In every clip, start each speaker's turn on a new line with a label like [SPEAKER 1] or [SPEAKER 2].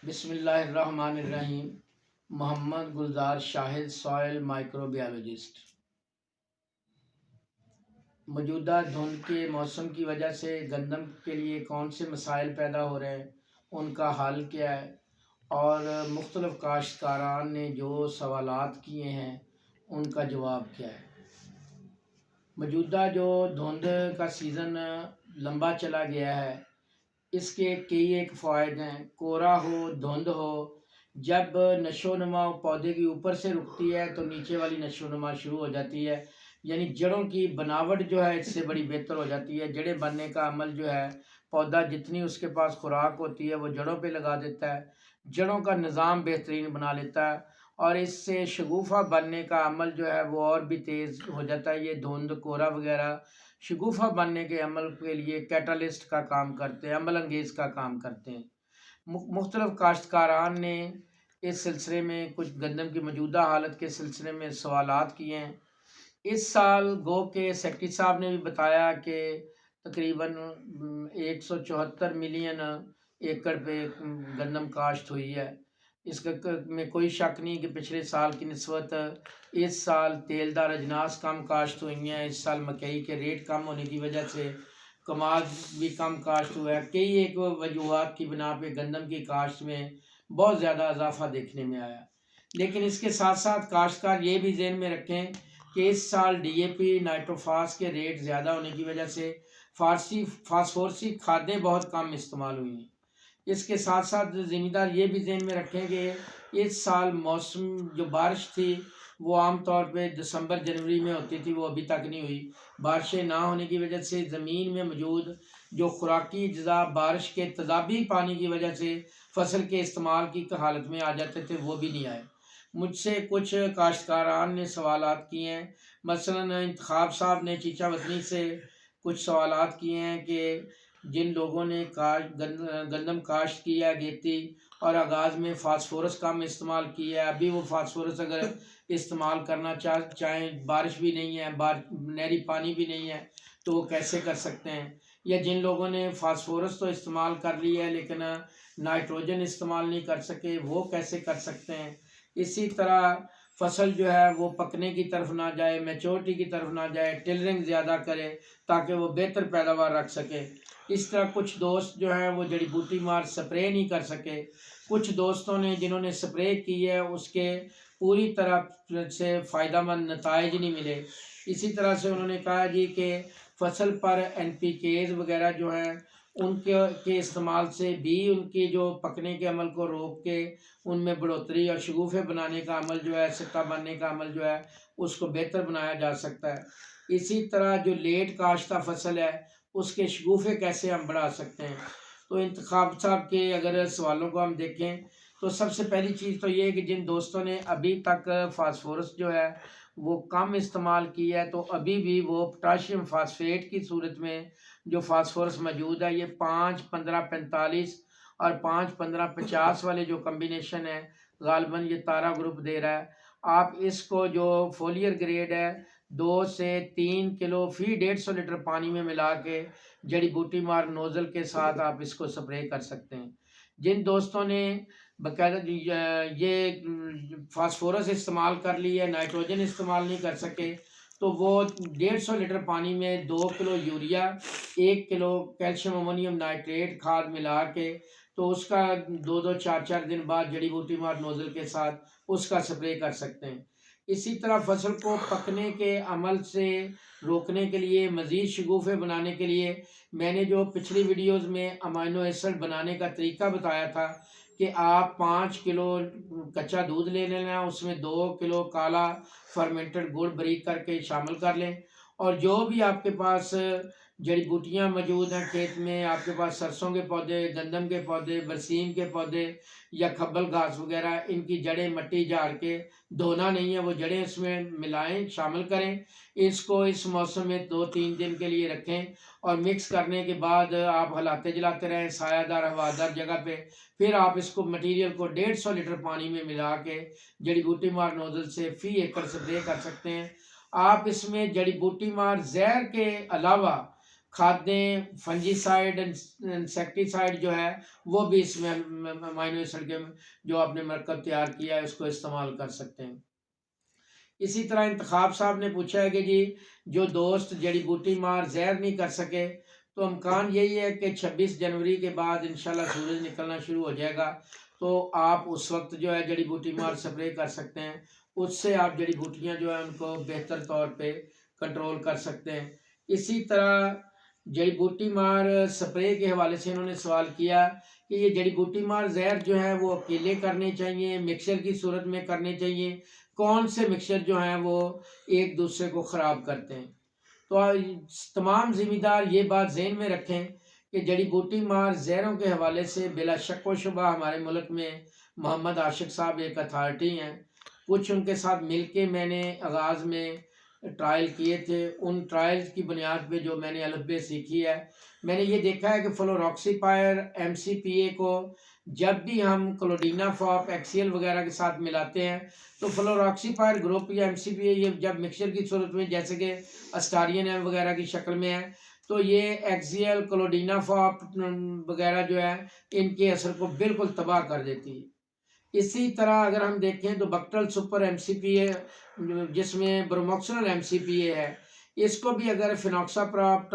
[SPEAKER 1] بسم اللہ الرحمن الرحیم۔ محمد گلزار شاہد، سوائل مائکرو بیالوجسٹ۔ موجودہ دھند کے موسم کی وجہ سے گندم کے لیے کون سے مسائل پیدا ہو رہے ہیں، ان کا حل کیا ہے، اور مختلف کاشتکاران نے جو سوالات کیے ہیں ان کا جواب کیا ہے۔ موجودہ جو دھند کا سیزن لمبا چلا گیا ہے، اس کے کئی ایک فوائد ہیں۔ کورا ہو، دھند ہو، جب نشو و نما پودے کی اوپر سے رکتی ہے تو نیچے والی نشو و نما شروع ہو جاتی ہے، یعنی جڑوں کی بناوٹ جو ہے اس سے بڑی بہتر ہو جاتی ہے۔ جڑیں بننے کا عمل جو ہے، پودا جتنی اس کے پاس خوراک ہوتی ہے وہ جڑوں پہ لگا دیتا ہے، جڑوں کا نظام بہترین بنا لیتا ہے، اور اس سے شگوفہ بننے کا عمل جو ہے وہ اور بھی تیز ہو جاتا ہے۔ یہ دھند، کورا وغیرہ شگوفہ بننے کے عمل کے لیے کیٹالسٹ کا کام کرتے ہیں، عمل انگیز کا کام کرتے ہیں۔ مختلف کاشتکاران نے اس سلسلے میں کچھ گندم کی موجودہ حالت کے سلسلے میں سوالات کیے ہیں۔ اس سال گو کے سیکٹری صاحب نے بھی بتایا کہ تقریباً 174 ملین ایکڑ پہ گندم کاشت ہوئی ہے۔ اس میں کوئی شک نہیں کہ پچھلے سال کی نسبت اس سال تیل دار اجناس کم کاشت ہوئی ہیں۔ اس سال مکئی کے ریٹ کم ہونے کی وجہ سے کماد بھی کم کاشت ہوا ہے۔ کئی ایک وجوہات کی بنا پہ گندم کی کاشت میں بہت زیادہ اضافہ دیکھنے میں آیا، لیکن اس کے ساتھ ساتھ کاشتکار یہ بھی ذہن میں رکھیں کہ اس سال ڈی اے پی، نائٹروفاس کے ریٹ زیادہ ہونے کی وجہ سے فاسفورسی کھادیں بہت کم استعمال ہوئی ہیں۔ اس کے ساتھ ساتھ زمیندار یہ بھی ذہن میں رکھیں کہ اس سال موسم جو بارش تھی وہ عام طور پہ دسمبر جنوری میں ہوتی تھی، وہ ابھی تک نہیں ہوئی۔ بارشیں نہ ہونے کی وجہ سے زمین میں موجود جو خوراکی اجزاء بارش کے تیزابی پانی کی وجہ سے فصل کے استعمال کی حالت میں آ جاتے تھے، وہ بھی نہیں آئے۔ مجھ سے کچھ کاشتکاران نے سوالات کیے ہیں، مثلاً انتخاب صاحب نے چیچا وطنی سے کچھ سوالات کیے ہیں کہ جن لوگوں نے گندم کاشت کیا ہے گیتی، اور آغاز میں فاسفورس کم استعمال کیا ہے، ابھی وہ فاسفورس اگر استعمال کرنا چاہیں، بارش بھی نہیں ہے، نہری پانی بھی نہیں ہے، تو وہ کیسے کر سکتے ہیں؟ یا جن لوگوں نے فاسفورس تو استعمال کر لیا ہے لیکن نائٹروجن استعمال نہیں کر سکے، وہ کیسے کر سکتے ہیں؟ اسی طرح فصل جو ہے وہ پکنے کی طرف نہ جائے، میچورٹی کی طرف نہ جائے، ٹلرنگ زیادہ کرے تاکہ وہ بہتر پیداوار رکھ سکے۔ اس طرح کچھ دوست جو ہیں وہ جڑی بوٹی مار سپرے نہیں کر سکے۔ کچھ دوستوں نے جنہوں نے سپرے کی ہے اس کے پوری طرح سے فائدہ مند نتائج نہیں ملے۔ اسی طرح سے انہوں نے کہا جی کہ فصل پر این پی کیز وغیرہ جو ہیں ان کے استعمال سے بھی ان کی جو پکنے کے عمل کو روک کے ان میں بڑھوتری اور شگوفے بنانے کا عمل جو ہے، سکہ بننے کا عمل جو ہے، اس کو بہتر بنایا جا سکتا ہے۔ اسی طرح جو لیٹ کاشتہ فصل ہے اس کے شگوفے کیسے ہم بڑھا سکتے ہیں۔ تو انتخاب صاحب کے اگر سوالوں کو ہم دیکھیں تو سب سے پہلی چیز تو یہ ہے کہ جن دوستوں نے ابھی تک فاسفورس جو ہے وہ کم استعمال کی ہے، تو ابھی بھی وہ پوٹاشیم فاسفیٹ کی صورت میں جو فاسفورس موجود ہے، یہ 5-15-45 اور 5-15-50 والے جو کمبینیشن ہے، غالباً یہ تارا گروپ دے رہا ہے۔ آپ اس کو جو فولیئر گریڈ ہے 2 سے 3 کلو فی 150 لیٹر پانی میں ملا کے جڑی بوٹی مار نوزل کے ساتھ آپ اس کو سپرے کر سکتے ہیں۔ جن دوستوں نے باقاعدہ یہ فاسفورس استعمال کر لی ہے، نائٹروجن استعمال نہیں کر سکے، تو وہ 150 لیٹر پانی میں 2 کلو یوریا، 1 کلو کیلشیم امونیم نائٹریٹ کھاد ملا کے تو اس کا 2-2 4-4 دن بعد جڑی بوٹی مار نوزل کے ساتھ اس کا سپرے کر سکتے ہیں۔ اسی طرح فصل کو پکنے کے عمل سے روکنے کے لیے، مزید شگوفے بنانے کے لیے، میں نے جو پچھلی ویڈیوز میں امائنو ایسڈ بنانے کا طریقہ بتایا تھا کہ آپ 5 کلو کچا دودھ لے لینا، اس میں 2 کلو کالا فرمنٹڈ گڑ بریک کر کے شامل کر لیں، اور جو بھی آپ کے پاس جڑی بوٹیاں موجود ہیں کھیت میں، آپ کے پاس سرسوں کے پودے، گندم کے پودے، برسیم کے پودے یا کھبل گھاس وغیرہ، ان کی جڑیں مٹی جھاڑ کے دھونا نہیں ہے، وہ جڑیں اس میں ملائیں، شامل کریں۔ اس کو اس موسم میں 2-3 دن کے لیے رکھیں، اور مکس کرنے کے بعد آپ ہلاتے جلاتے رہیں سایہ دار ہوادار جگہ پہ۔ پھر آپ اس کو مٹیریل کو 150 لیٹر پانی میں ملا کے جڑی بوٹی مار نوزل سے فی ایکڑ سپرے کر سکتے ہیں۔ آپ اس میں جڑی بوٹی مار زہر کے علاوہ کھادیں، فنجی سائڈ، انسیکٹیسائڈ جو ہے وہ بھی اس میں امینو ایسڈ کے جو آپ نے مرکب تیار کیا ہے اس کو استعمال کر سکتے ہیں۔ اسی طرح انتخاب صاحب نے پوچھا ہے کہ جی جو دوست جڑی بوٹی مار زہر نہیں کر سکے تو امکان یہی ہے کہ 26 جنوری کے بعد انشاءاللہ سورج نکلنا شروع ہو جائے گا، تو آپ اس وقت جو ہے جڑی بوٹی مار سپرے کر سکتے ہیں، اس سے آپ جڑی بوٹیاں جو ہیں ان کو بہتر طور پہ کنٹرول کر سکتے ہیں۔ اسی طرح جڑی بوٹی مار سپرے کے حوالے سے انہوں نے سوال کیا کہ یہ جڑی بوٹی مار زہر جو ہے وہ اکیلے کرنے چاہیے، مکسچر کی صورت میں کرنے چاہیے، کون سے مکسچر جو ہیں وہ ایک دوسرے کو خراب کرتے ہیں؟ تو تمام ذمہ دار یہ بات ذہن میں رکھیں کہ جڑی بوٹی مار زہروں کے حوالے سے بلا شک و شبہ ہمارے ملک میں محمد عاشق صاحب ایک اتھارٹی ہیں۔ کچھ ان کے ساتھ مل کے میں نے آغاز میں ٹرائل کیے تھے، ان ٹرائل کی بنیاد پہ جو میں نے الف ب سیکھی ہے، میں نے یہ دیکھا ہے کہ فلوروکسیپائر MCPA کو جب بھی ہم کلوڈینا فاپ ایکسیل وغیرہ کے ساتھ ملاتے ہیں تو فلوروکسیپائر گروپ یا MCPA یہ جب مکسچر کی صورت میں جیسے کہ اسٹارین ایم وغیرہ کی شکل میں ہے تو یہ ایکسیل کلوڈینا فاپ وغیرہ جو ہے ان کے اثر کو بالکل تباہ کر دیتی ہے۔ اسی طرح اگر ہم دیکھیں تو بکٹل سپر MCPA جس میں بروموکسنل MCPA ہے، اس کو بھی اگر فینوکسا پراپ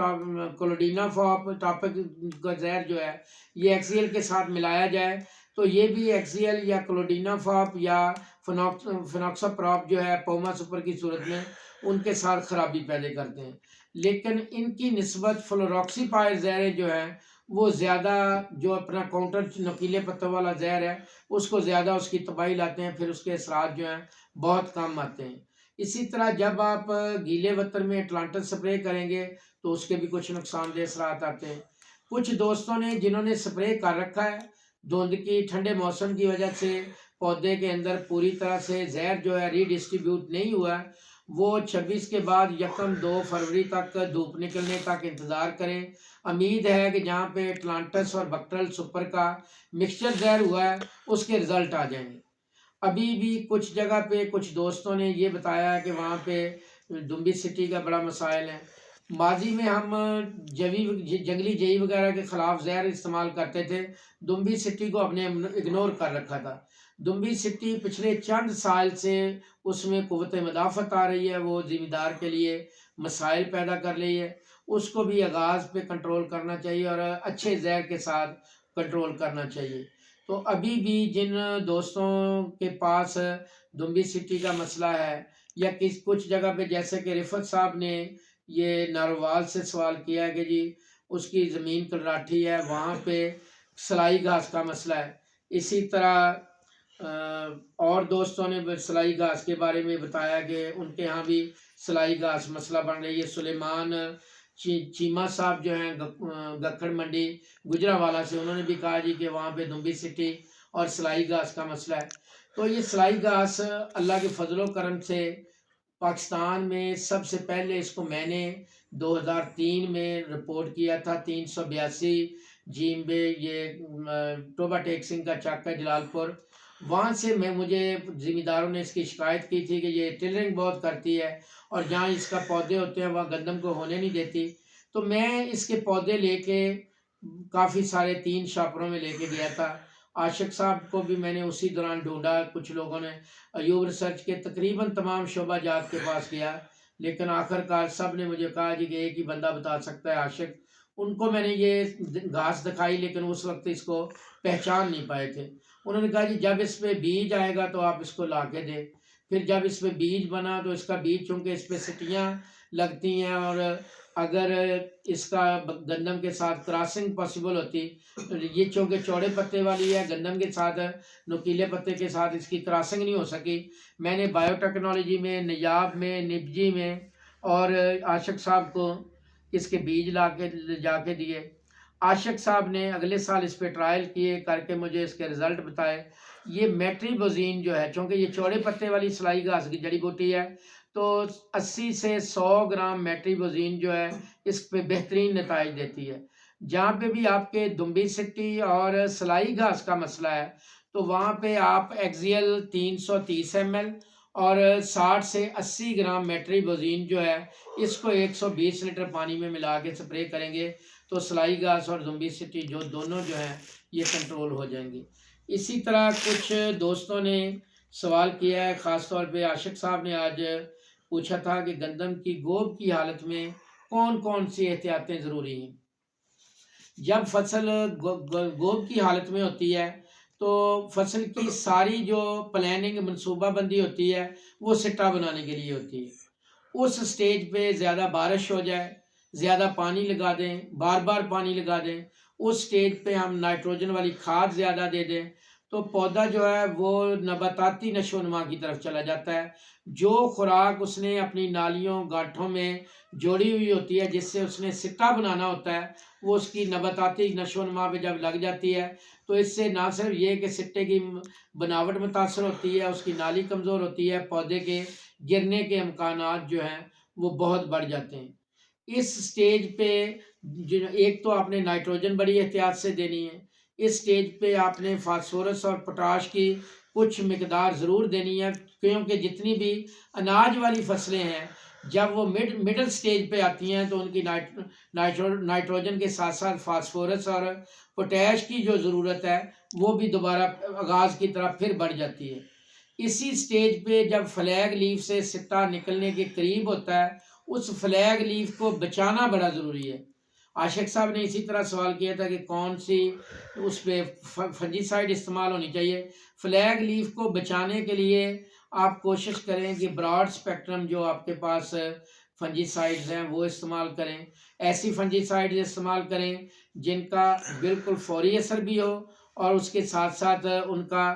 [SPEAKER 1] کلوڈینا فاپ ٹاپک کا زہر جو ہے یہ ایکسیل کے ساتھ ملایا جائے تو یہ بھی ایکسیل یا کلوڈینا فاپ یا فینوکسا پراپ جو ہے پوما سپر کی صورت میں ان کے ساتھ خرابی پیدا کرتے ہیں، لیکن ان کی نسبت فلوروکسی پائر زہریں جو ہیں وہ زیادہ جو اپنا کاؤنٹر نکیلے پتوں والا زہر ہے اس کو زیادہ اس کی تباہی لاتے ہیں، پھر اس کے اثرات جو ہیں بہت کم آتے ہیں۔ اسی طرح جب آپ گیلے وطن میں اٹلانٹس سپرے کریں گے تو اس کے بھی کچھ نقصان دہ اثرات آتے ہیں۔ کچھ دوستوں نے جنہوں نے سپرے کر رکھا ہے دھند کی ٹھنڈے موسم کی وجہ سے پودے کے اندر پوری طرح سے زہر جو ہے ری ڈسٹریبیوٹ نہیں ہوا، وہ 26 کے بعد 1-2 فروری تک دھوپ نکلنے تک انتظار کریں۔ امید ہے کہ جہاں پہ اٹلانٹس اور بکٹرل سپر کا مکسچر زہر ہوا ہے اس کے رزلٹ آ جائیں گے۔ ابھی بھی کچھ جگہ پہ کچھ دوستوں نے یہ بتایا ہے کہ وہاں پہ دمبی سٹی کا بڑا مسائل ہے۔ ماضی میں ہم جنگلی جئی وغیرہ کے خلاف زہر استعمال کرتے تھے، دمبی سٹی کو اپنے اگنور کر رکھا تھا۔ دمبی سٹی پچھلے چند سال سے اس میں قوت مدافعت آ رہی ہے، وہ ذمہ دار کے لیے مسائل پیدا کر رہی ہے، اس کو بھی آغاز پہ کنٹرول کرنا چاہیے اور اچھے زہر کے ساتھ کنٹرول کرنا چاہیے۔ تو ابھی بھی جن دوستوں کے پاس دمبی سٹی کا مسئلہ ہے یا کچھ جگہ پہ جیسے کہ رفت صاحب نے یہ ناروال سے سوال کیا کہ جی اس کی زمین کلراٹھی ہے وہاں پہ سلائی گھاس کا مسئلہ ہے، اسی طرح اور دوستوں نے سلائی گھاس کے بارے میں بتایا کہ ان کے ہاں بھی سلائی گھاس مسئلہ بن رہی ہے۔ سلیمان چیمہ صاحب جو ہیں گکھڑ منڈی گجرانوالہ سے، انہوں نے بھی کہا جی کہ وہاں پہ دمبی سٹی اور سلائی گھاس کا مسئلہ ہے۔ تو یہ سلائی گھاس اللہ کے فضل و کرم سے پاکستان میں سب سے پہلے اس کو میں نے 2003 میں رپورٹ کیا تھا، 382 جیم بے یہ ٹوبا ٹیک سنگھ کا چک ہے جلال پور، وہاں سے مجھے ذمہ داروں نے اس کی شکایت کی تھی کہ یہ ٹلرنگ بہت کرتی ہے اور جہاں اس کا پودے ہوتے ہیں وہاں گندم کو ہونے نہیں دیتی۔ تو میں اس کے پودے لے کے کافی سارے 3 شاپروں میں لے کے گیا تھا، عاشق صاحب کو بھی میں نے اسی دوران ڈھونڈا، کچھ لوگوں نے ایوب ریسرچ کے تقریباً تمام شعبہ جات کے پاس گیا، لیکن آخر کار سب نے مجھے کہا جی کہ ایک ہی بندہ بتا سکتا ہے عاشق۔ ان کو میں نے یہ گھاس دکھائی لیکن اس وقت اس کو پہچان نہیں پائے تھے۔ انہوں نے کہا جی جب اس پہ بیج آئے گا تو آپ اس کو لا کے دیں۔ پھر جب اس پہ بیج بنا تو اس کا بیج چونکہ اس پہ سٹیاں لگتی ہیں اور اگر اس کا گندم کے ساتھ کراسنگ پاسبل ہوتی، یہ چونکہ چوڑے پتے والی ہے گندم کے ساتھ نکیلے پتے کے ساتھ اس کی کراسنگ نہیں ہو سکی، میں نے بائیو ٹیکنالوجی میں نیاب میں نبجی میں اور عاشق صاحب کو اس کے بیج جا کے دیے۔ عاشق صاحب نے اگلے سال اس پہ ٹرائل کیے کر کے مجھے اس کے رزلٹ بتائے۔ یہ میٹری بوزین جو ہے چونکہ یہ چوڑے پتے والی سلائی گھاس کی جڑی بوٹی ہے تو 80 سے 100 گرام میٹری بوزین جو ہے اس پہ بہترین نتائج دیتی ہے۔ جہاں پہ بھی آپ کے دمبی سٹی اور سلائی گھاس کا مسئلہ ہے تو وہاں پہ آپ ایکزیل 330 ml اور 60 سے 80 گرام میٹریبوزین جو ہے اس کو 120 لیٹر پانی میں ملا کے سپرے کریں گے تو سلائی گھاس اور زمبیسٹی جو دونوں جو ہیں یہ کنٹرول ہو جائیں گی۔ اسی طرح کچھ دوستوں نے سوال کیا ہے، خاص طور پہ عاشق صاحب نے آج پوچھا تھا کہ گندم کی گوب کی حالت میں کون کون سی احتیاطیں ضروری ہیں۔ جب فصل گوب کی حالت میں ہوتی ہے تو فصل کی ساری جو پلاننگ منصوبہ بندی ہوتی ہے وہ سٹا بنانے کے لیے ہوتی ہے۔ اس سٹیج پہ زیادہ بارش ہو جائے، زیادہ پانی لگا دیں، بار بار پانی لگا دیں، اس سٹیج پہ ہم نائٹروجن والی کھاد زیادہ دے دیں تو پودا جو ہے وہ نباتاتی نشو و نما کی طرف چلا جاتا ہے۔ جو خوراک اس نے اپنی نالیوں گاٹھوں میں جوڑی ہوئی ہوتی ہے جس سے اس نے سٹا بنانا ہوتا ہے، وہ اس کی نباتاتی نشو و نما پہ جب لگ جاتی ہے تو اس سے نہ صرف یہ کہ سٹے کی بناوٹ متاثر ہوتی ہے، اس کی نالی کمزور ہوتی ہے، پودے کے گرنے کے امکانات جو ہیں وہ بہت بڑھ جاتے ہیں۔ اس سٹیج پہ ایک تو آپ نے نائٹروجن بڑی احتیاط سے دینی ہے، اس سٹیج پہ آپ نے فاسفورس اور پوٹاش کی کچھ مقدار ضرور دینی ہے، کیونکہ جتنی بھی اناج والی فصلیں ہیں جب وہ مڈل سٹیج پہ آتی ہیں تو ان کی نائٹروجن کے ساتھ ساتھ فاسفورس اور پوٹیش کی جو ضرورت ہے وہ بھی دوبارہ آغاز کی طرف پھر بڑھ جاتی ہے۔ اسی سٹیج پہ جب فلیگ لیف سے سٹا نکلنے کے قریب ہوتا ہے اس فلیگ لیف کو بچانا بڑا ضروری ہے۔ عاشق صاحب نے اسی طرح سوال کیا تھا کہ کون سی اس پہ فنجی سائڈ استعمال ہونی چاہیے۔ فلیگ لیف کو بچانے کے لیے آپ کوشش کریں کہ براڈ سپیکٹرم جو آپ کے پاس فنجی سائڈز ہیں وہ استعمال کریں، ایسی فنجی سائڈز استعمال کریں جن کا بالکل فوری اثر بھی ہو اور اس کے ساتھ ساتھ ان کا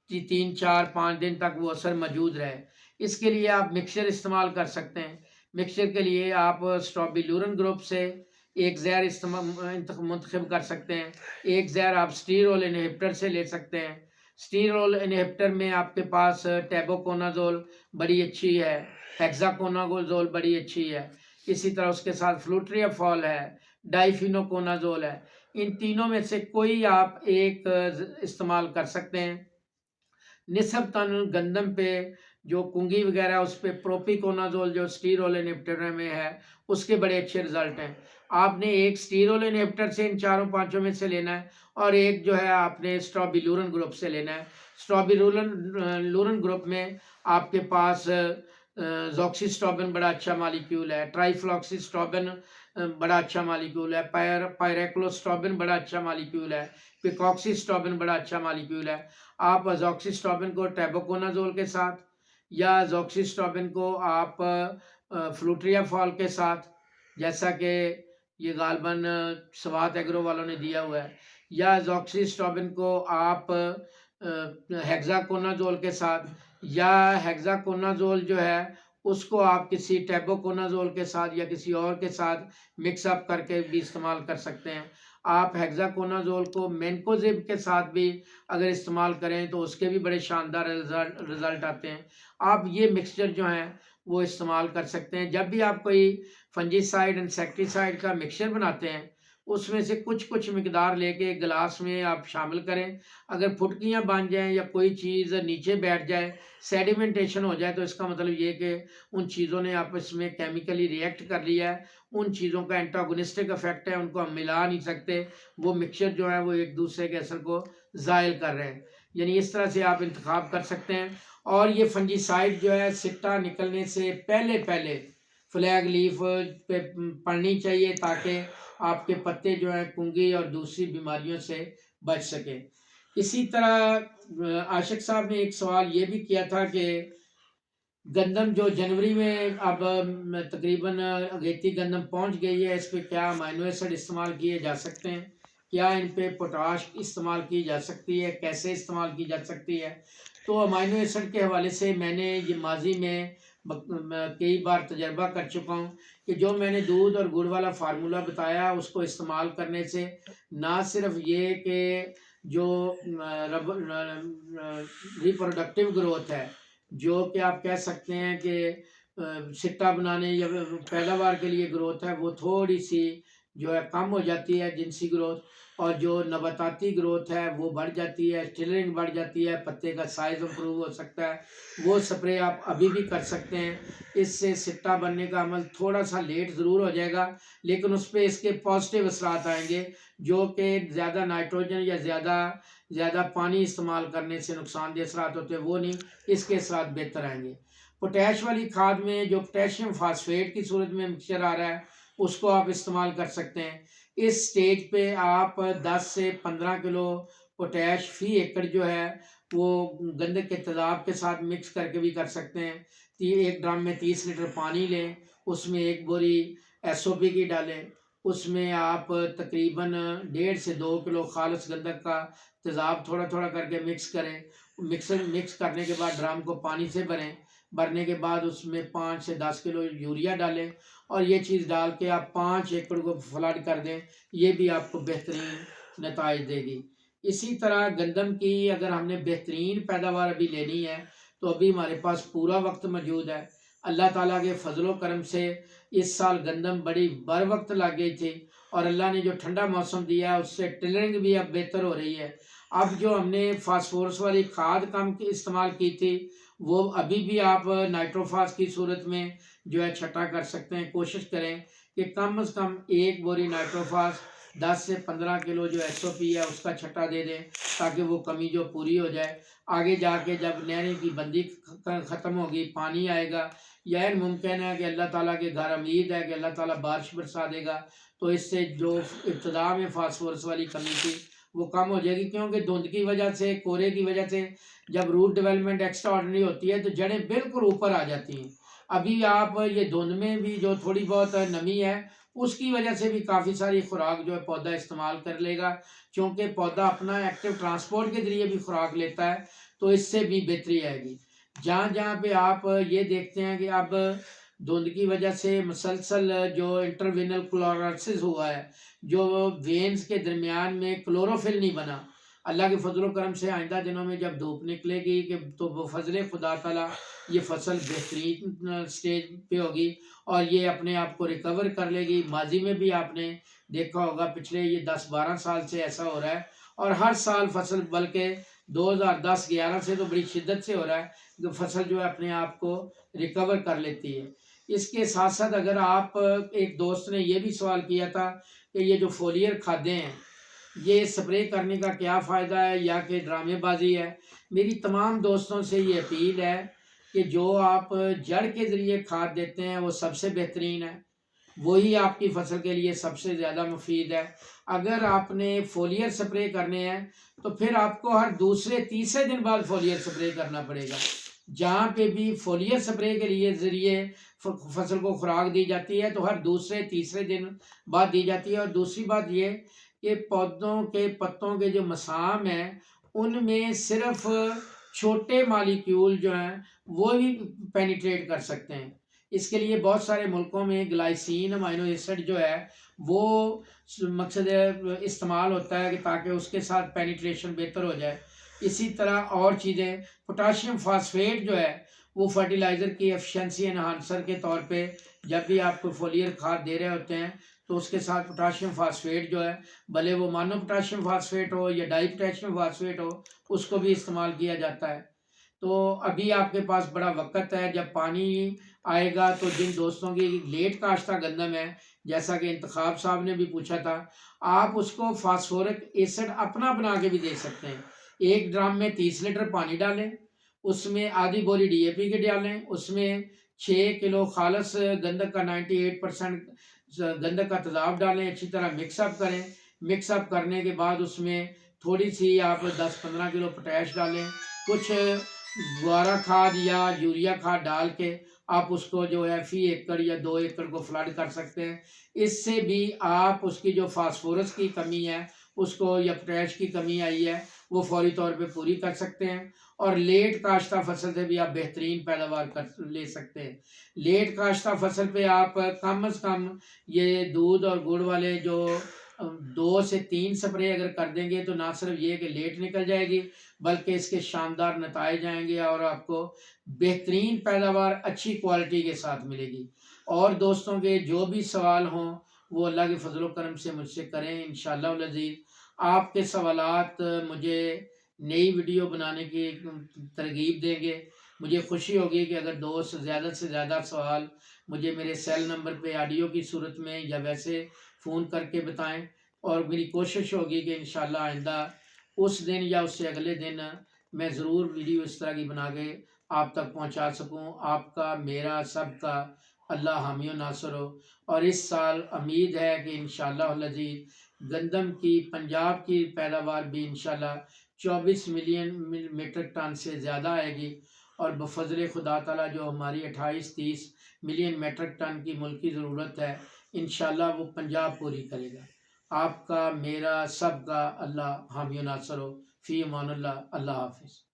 [SPEAKER 1] 3 4 5 دن تک وہ اثر موجود رہے۔ اس کے لیے آپ مکسچر استعمال کر سکتے ہیں۔ مکسچر کے لیے آپ اسٹرابیلورن گروپ سے ایک زہر منتخب کر سکتے ہیں، ایک زہر آپ سٹیرول انہیبٹر سے لے سکتے ہیں۔ سٹیرول انہیبٹر میں آپ کے پاس ٹیبوکونازول بڑی اچھی ہے، ہیگزاکونازول بڑی اچھی ہے، اسی طرح اس کے ساتھ فلوٹریافال ہے، ڈائیفینوکونازول ہے۔ ان تینوں میں سے کوئی آپ ایک استعمال کر سکتے ہیں۔ نسبتاً گندم پہ جو کنگھی وغیرہ اس پہ پروپیکونازول جو سٹیرول انہیبٹر میں ہے اس کے بڑے اچھے رزلٹ ہیں۔ آپ نے ایک سٹیرول انہیبٹر سے ان 4 5 میں سے لینا ہے اور ایک جو ہے آپ نے اسٹرابیلورن گروپ سے لینا ہے۔ اسٹرابیلورن گروپ میں آپ کے پاس زوکسیسٹروبن بڑا اچھا مالیکیول ہے، ٹرائیفلاکسیسٹروبن بڑا اچھا مالیکیول ہے، پائریکلوسٹروبن بڑا اچھا مالیکیول ہے، پیکاکسیسٹروبن بڑا اچھا مالیکیول ہے۔ آپ زوکسیسٹروبن کو ٹیبوکونازول کے ساتھ یا زوکسیسٹروبن کو آپ فلوٹریافال کے ساتھ، جیسا کہ یہ غالباً سوات ایگرو والوں نے دیا ہوا ہے، یا زوکسیسٹروبن کو آپ ہیگزاکونازول کے ساتھ، یا ہیگزاکونازول جو ہے اس کو آپ کسی ٹیبوکونازول کے ساتھ یا کسی اور کے ساتھ مکس اپ کر کے بھی استعمال کر سکتے ہیں۔ آپ ہیگزاکونازول کو مینکوزیب کے ساتھ بھی اگر استعمال کریں تو اس کے بھی بڑے شاندار رزلٹ آتے ہیں۔ آپ یہ مکسچر جو ہیں وہ استعمال کر سکتے ہیں۔ جب بھی آپ کوئی فنجی سائڈ انسیکٹی سائڈ کا مکسچر بناتے ہیں اس میں سے کچھ مقدار لے کے گلاس میں آپ شامل کریں۔ اگر پھٹکیاں بن جائیں یا کوئی چیز نیچے بیٹھ جائے، سیڈیمنٹیشن ہو جائے، تو اس کا مطلب یہ کہ ان چیزوں نے آپس میں کیمیکلی ریئیکٹ کر لیا ہے، ان چیزوں کا انٹاگونسٹک افیکٹ ہے، ان کو ہم ملا نہیں سکتے، وہ مکسچر جو ہے وہ ایک دوسرے کے اثر کو زائل کر رہے ہیں۔ یعنی اس طرح سے آپ انتخاب کر سکتے ہیں۔ اور یہ فنجی سائڈ جو ہے سٹا نکلنے سے پہلے فلیگ لیف پہ پڑنی چاہیے تاکہ آپ کے پتے جو ہیں کنگھی اور دوسری بیماریوں سے بچ سکیں۔ اسی طرح عاشق صاحب نے ایک سوال یہ بھی کیا تھا کہ گندم جو جنوری میں اب تقریباً اگیتی گندم پہنچ گئی ہے، اس پہ کیا امائنو ایسڈ استعمال کیے جا سکتے ہیں، کیا ان پہ پوٹاش استعمال کی جا سکتی ہے، کیسے استعمال کی جا سکتی ہے؟ تو امائنو ایسڈ کے حوالے سے میں نے یہ ماضی میں کئی بار تجربہ کر چکا ہوں کہ جو میں نے دودھ اور گڑ والا فارمولہ بتایا اس کو استعمال کرنے سے نہ صرف یہ کہ جو ریپروڈکٹیو گروتھ ہے، جو کہ آپ کہہ سکتے ہیں کہ سٹا بنانے یا پیداوار کے لیے گروتھ ہے، وہ تھوڑی سی جو ہے کم ہو جاتی ہے جنسی گروتھ، اور جو نباتاتی گروتھ ہے وہ بڑھ جاتی ہے، ٹلرنگ بڑھ جاتی ہے، پتے کا سائز امپروو ہو سکتا ہے۔ وہ سپرے آپ ابھی بھی کر سکتے ہیں۔ اس سے سٹا بننے کا عمل تھوڑا سا لیٹ ضرور ہو جائے گا، لیکن اس پہ اس کے پازیٹیو اثرات آئیں گے، جو کہ زیادہ نائٹروجن یا زیادہ پانی استعمال کرنے سے نقصان دہ اثرات ہوتے ہیں وہ نہیں، اس کے اثرات بہتر آئیں گے۔ پوٹیش والی کھاد میں جو پوٹیشیم فاسفیٹ کی صورت میں مکسچر آ رہا ہے اس کو آپ استعمال کر سکتے ہیں۔ اس سٹیج پہ آپ 10 سے 15 کلو پوٹیش فی ایکڑ جو ہے وہ گندک کے تیزاب کے ساتھ مکس کر کے بھی کر سکتے ہیں۔ ایک ڈرم میں 30 لیٹر پانی لیں، اس میں ایک بوری SOP کی ڈالیں، اس میں آپ تقریباً 1.5 سے 2 کلو خالص گندک کا تیزاب تھوڑا تھوڑا کر کے مکس کریں۔ مکس کرنے کے بعد ڈرم کو پانی سے بھرنے کے بعد اس میں 5 سے 10 کلو یوریا ڈالیں، اور یہ چیز ڈال کے آپ 5 ایکڑ کو فلڈ کر دیں، یہ بھی آپ کو بہترین نتائج دے گی۔ اسی طرح گندم کی اگر ہم نے بہترین پیداوار ابھی لینی ہے تو ابھی ہمارے پاس پورا وقت موجود ہے۔ اللہ تعالیٰ کے فضل و کرم سے اس سال گندم بڑی بر وقت لگ گئی تھی، اور اللہ نے جو ٹھنڈا موسم دیا ہے اس سے ٹلرنگ بھی اب بہتر ہو رہی ہے۔ اب جو ہم نے فاسفورس والی کھاد کم استعمال کی تھی وہ ابھی بھی آپ نائٹروفاس کی صورت میں جو ہے چھٹا کر سکتے ہیں۔ کوشش کریں کہ کم از کم ایک بوری نائٹروفاس 10 سے 15 کلو جو SOP ہے اس کا چھٹا دے دیں، تاکہ وہ کمی جو پوری ہو جائے۔ آگے جا کے جب نہریں کی بندی ختم ہوگی، پانی آئے گا، یا ممکن ہے کہ اللہ تعالیٰ کے گھر امید ہے کہ اللہ تعالیٰ بارش برسا دے گا، تو اس سے جو ابتدا میں فاسفورس والی کمی تھی وہ کم ہو جائے گی، کیونکہ دھند کی وجہ سے، کورے کی وجہ سے جب روٹ ڈیولپمنٹ ایکسٹرا آرڈنری ہوتی ہے تو جڑیں بالکل اوپر آ جاتی ہیں۔ ابھی آپ یہ دھند میں بھی جو تھوڑی بہت نمی ہے اس کی وجہ سے بھی کافی ساری خوراک جو ہے پودا استعمال کر لے گا، چونکہ پودا اپنا ایکٹیو ٹرانسپورٹ کے ذریعے بھی خوراک لیتا ہے، تو اس سے بھی بہتری آئے گی۔ جہاں پہ آپ یہ دیکھتے ہیں کہ اب دھند کی وجہ سے مسلسل جو انٹروینل کلورسس ہوا ہے، جو وینز کے درمیان میں کلوروفل نہیں بنا، اللہ کے فضل و کرم سے آئندہ دنوں میں جب دھوپ نکلے گی کہ تو بفضل خدا تعالیٰ یہ فصل بہترین سٹیج پہ ہوگی اور یہ اپنے آپ کو ریکور کر لے گی۔ ماضی میں بھی آپ نے دیکھا ہوگا پچھلے یہ 10-12 سال سے ایسا ہو رہا ہے، اور ہر سال فصل، بلکہ 2010-11 سے تو بڑی شدت سے ہو رہا ہے کہ فصل جو ہے اپنے آپ کو ریکور کر لیتی ہے۔ اس کے ساتھ ساتھ اگر آپ، ایک دوست نے یہ بھی سوال کیا تھا کہ یہ جو فولیئر کھادیں ہیں یہ سپرے کرنے کا کیا فائدہ ہے یا کہ ڈرامے بازی ہے؟ میری تمام دوستوں سے یہ اپیل ہے کہ جو آپ جڑ کے ذریعے کھاد دیتے ہیں وہ سب سے بہترین ہے، وہی آپ کی فصل کے لیے سب سے زیادہ مفید ہے۔ اگر آپ نے فولیئر سپرے کرنے ہیں تو پھر آپ کو ہر دوسرے تیسرے دن بعد فولیئر سپرے کرنا پڑے گا۔ جہاں پہ بھی فولیئر سپرے کے لیے ذریعے فصل کو خوراک دی جاتی ہے تو ہر دوسرے تیسرے دن بعد دی جاتی ہے۔ اور دوسری بات یہ کہ پودوں کے پتوں کے جو مسام ہیں ان میں صرف چھوٹے مالیکیول جو ہیں وہ بھی پینیٹریٹ کر سکتے ہیں۔ اس کے لیے بہت سارے ملکوں میں گلائسین امائنو ایسڈ جو ہے وہ مقصد استعمال ہوتا ہے کہ تاکہ اس کے ساتھ پینیٹریشن بہتر ہو جائے۔ اسی طرح اور چیزیں، پوٹاشیم فاسفیٹ جو ہے وہ فرٹیلائزر کی ایفیشنسی انہانسر کے طور پہ جب بھی آپ کو فولیئر کھاد دے رہے ہوتے ہیں تو اس کے ساتھ پوٹاشیم فاسفیٹ جو ہے، بھلے وہ مانو پوٹاشیم فاسفیٹ ہو یا ڈائی پوٹاشیم فاسفیٹ ہو، اس کو بھی استعمال کیا جاتا ہے۔ تو ابھی آپ کے پاس بڑا وقت ہے، جب پانی آئے گا تو جن دوستوں کی لیٹ کاشتہ گندم ہے، جیسا کہ انتخاب صاحب نے بھی پوچھا تھا، آپ اس کو فاسفورک ایسڈ اپنا بنا کے بھی دے سکتے ہیں۔ ایک ڈرام میں 30 لیٹر پانی ڈالیں، اس میں آدھی بوری DAP کے ڈالیں، اس میں 6 کلو خالص گندک کا 98% گندک کا تیزاب ڈالیں، اچھی طرح مکس اپ کریں۔ مکس اپ کرنے کے بعد اس میں تھوڑی سی آپ 10-15 کلو پوٹیش ڈالیں، کچھ گوارا کھاد یا یوریا کھاد ڈال کے آپ اس کو جو ہے فی ایکڑ یا 2 ایکڑ کو فلڈ کر سکتے ہیں۔ اس سے بھی آپ اس کی جو فاسفورس کی کمی ہے اس کو، یا پوٹیش کی کمی آئی ہے، وہ فوری طور پہ پوری کر سکتے ہیں، اور لیٹ کاشتہ فصل سے بھی آپ بہترین پیداوار لے سکتے ہیں۔ لیٹ کاشتہ فصل پہ آپ کم از کم یہ دودھ اور گڑ والے جو 2 سے 3 سپرے اگر کر دیں گے تو نہ صرف یہ کہ لیٹ نکل جائے گی بلکہ اس کے شاندار نتائج آئیں گے اور آپ کو بہترین پیداوار اچھی کوالٹی کے ساتھ ملے گی۔ اور دوستوں کے جو بھی سوال ہوں وہ اللہ کے فضل و کرم سے مجھ سے کریں انشاءاللہ العزیز۔ آپ کے سوالات مجھے نئی ویڈیو بنانے کی ترغیب دیں گے۔ مجھے خوشی ہوگی کہ اگر دوست زیادہ سے زیادہ سوال مجھے میرے سیل نمبر پہ آڈیو کی صورت میں یا ویسے فون کر کے بتائیں، اور میری کوشش ہوگی کہ انشاءاللہ آئندہ اس دن یا اس سے اگلے دن میں ضرور ویڈیو اس طرح کی بنا کے آپ تک پہنچا سکوں۔ آپ کا، میرا، سب کا اللہ حامی و ناصر ہو۔ اور اس سال امید ہے کہ انشاءاللہ العزیز گندم کی پنجاب کی پیداوار بھی انشاءاللہ 24 ملین میٹرک ٹن سے زیادہ آئے گی، اور بفضل خدا تعالیٰ جو ہماری 28-30 ملین میٹرک ٹن کی ملک کی ضرورت ہے انشاءاللہ وہ پنجاب پوری کرے گا۔ آپ کا، میرا، سب کا اللہ حامی و ناصر ہو۔ فی امان اللہ، اللہ حافظ۔